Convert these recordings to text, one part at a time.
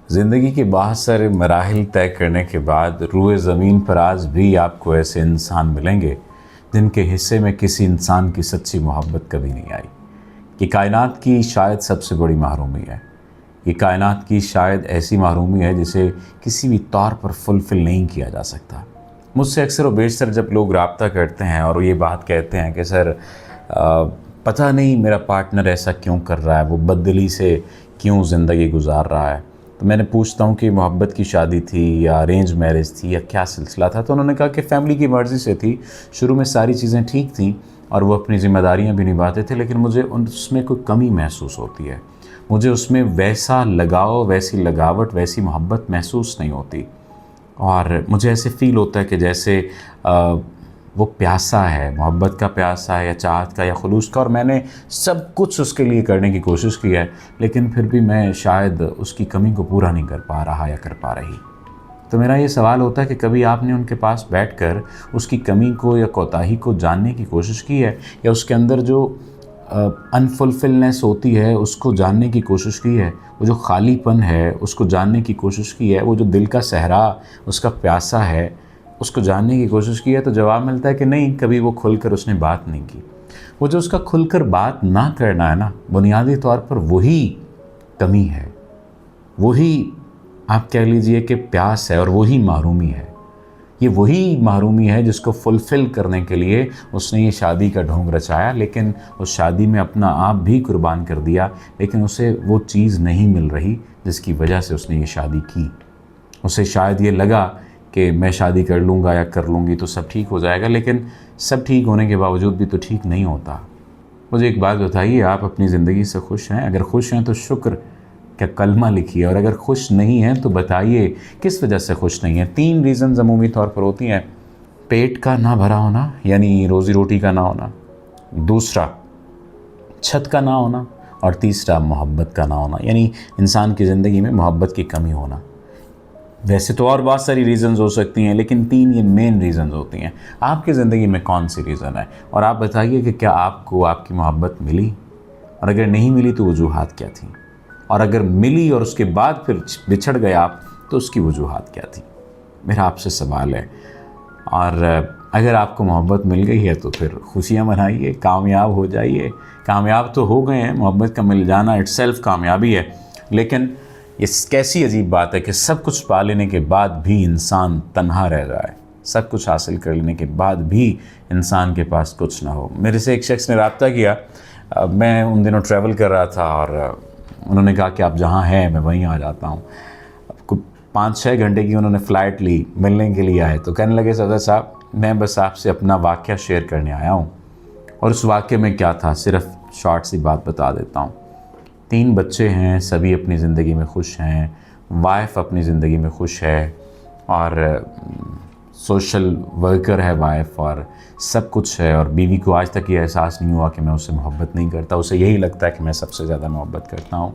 ज़िंदगी के बहुत सारे मराहिल तय करने के बाद रूए ज़मीन पर आज भी आपको ऐसे इंसान मिलेंगे जिनके हिस्से में किसी इंसान की सच्ची मोहब्बत कभी नहीं आई। कि कायनात की शायद सबसे बड़ी महरूमी है। कि कायनात की शायद ऐसी महरूमी है जिसे किसी भी तौर पर फुलफ़िल नहीं किया जा सकता। मुझसे अक्सर व बेशतर जब लोग राब्ता करते हैं और ये बात कहते हैं कि सर पता नहीं मेरा पार्टनर ऐसा क्यों कर रहा है, वो बददिली से क्यों ज़िंदगी गुजार रहा है, तो मैंने पूछता हूँ कि मोहब्बत की शादी थी या अरेंज मैरिज थी या क्या सिलसिला था। तो उन्होंने कहा कि फ़ैमिली की मर्ज़ी से थी, शुरू में सारी चीज़ें ठीक थीं और वो अपनी ज़िम्मेदारियाँ भी निभाते थे, लेकिन मुझे उसमें कोई कमी महसूस होती है। मुझे उसमें वैसा लगाव, वैसी लगावट, वैसी मोहब्बत महसूस नहीं होती और मुझे ऐसे फ़ील होता है कि जैसे वो प्यासा है, मोहब्बत का प्यासा है या चाहत का या खुलूस का, और मैंने सब कुछ उसके लिए करने की कोशिश की है, लेकिन फिर भी मैं शायद उसकी कमी को पूरा नहीं कर पा रहा या कर पा रही। तो मेरा ये सवाल होता है कि कभी आपने उनके पास बैठकर उसकी कमी को या कोताही को जानने की कोशिश की है, या उसके अंदर जो अनफुलफिलनेस होती है उसको जानने की कोशिश की है, वो जो खालीपन है उसको जानने की कोशिश की है, वो जो दिल का सहरा उसका प्यासा है उसको जानने की कोशिश की है? तो जवाब मिलता है कि नहीं, कभी वो खुलकर उसने बात नहीं की। वो जो उसका खुलकर बात ना करना है ना, बुनियादी तौर पर वही कमी है, वही आप कह लीजिए कि प्यास है और वही महरूमी है। ये वही महरूमी है जिसको फुलफ़िल करने के लिए उसने ये शादी का ढोंग रचाया, लेकिन उस शादी में अपना आप भी कुर्बान कर दिया, लेकिन उसे वो चीज़ नहीं मिल रही जिसकी वजह से उसने ये शादी की। उसे शायद ये लगा कि मैं शादी कर लूँगा या कर लूँगी तो सब ठीक हो जाएगा, लेकिन सब ठीक होने के बावजूद भी तो ठीक नहीं होता। मुझे एक बात बताइए, आप अपनी ज़िंदगी से खुश हैं? अगर खुश हैं तो शुक्र क्या कलमा लिखिए, और अगर खुश नहीं हैं तो बताइए किस वजह से खुश नहीं हैं। 3 रीज़न्स अमूमी तौर पर होती हैं। पेट का ना भरा होना, यानी रोज़ी रोटी का ना होना, दूसरा छत का ना होना, और तीसरा मोहब्बत का ना होना, यानी इंसान की ज़िंदगी में मोहब्बत की कमी होना। वैसे तो और बहुत सारी रीज़न्स हो सकती हैं, लेकिन 3 ये मेन रीज़न्स होती हैं। आपकी ज़िंदगी में कौन सी रीज़न है? और आप बताइए कि क्या आपको आपकी मोहब्बत मिली? और अगर नहीं मिली तो वजूहात क्या थी? और अगर मिली और उसके बाद फिर बिछड़ गए आप, तो उसकी वजूहात क्या थी? मेरा आपसे सवाल है। और अगर आपको मोहब्बत मिल गई है तो फिर खुशियाँ मनाइए, कामयाब हो जाइए। कामयाब तो हो गए हैं, मोहब्बत का मिल जाना इट्सेल्फ कामयाबी है। लेकिन ये कैसी अजीब बात है कि सब कुछ पा लेने के बाद भी इंसान तन्हा रह जाए, सब कुछ हासिल कर लेने के बाद भी इंसान के पास कुछ ना हो। मेरे से एक शख्स ने रब्ता किया, मैं उन दिनों ट्रैवल कर रहा था और उन्होंने कहा कि आप जहाँ हैं मैं वहीं आ जाता हूँ। 5-6 घंटे की उन्होंने फ़्लाइट ली, मिलने के लिए आए। तो कहने लगे सदर साहब, मैं बस आपसे अपना वाक़या शेयर करने आया हूँ। और उस वाक़े में क्या था, सिर्फ़ शॉर्ट सी बात बता देता हूँ। 3 बच्चे हैं, सभी अपनी ज़िंदगी में खुश हैं, वाइफ़ अपनी ज़िंदगी में खुश है, और सोशल वर्कर है वाइफ़, और सब कुछ है। और बीवी को आज तक ये एहसास नहीं हुआ कि मैं उससे मोहब्बत नहीं करता। उसे यही लगता है कि मैं सबसे ज़्यादा मोहब्बत करता हूँ।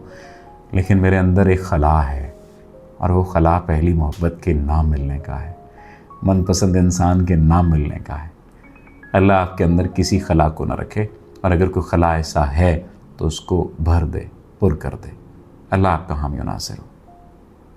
लेकिन मेरे अंदर एक खला है, और वो खला पहली मोहब्बत के ना मिलने का है, मनपसंद इंसान के ना मिलने का है। अल्लाह आपके अंदर किसी खला को ना रखे, और अगर कोई खला ऐसा है तो उसको भर दे, पुर कर दे। अल्लाह आपका हामी व नासिर हो।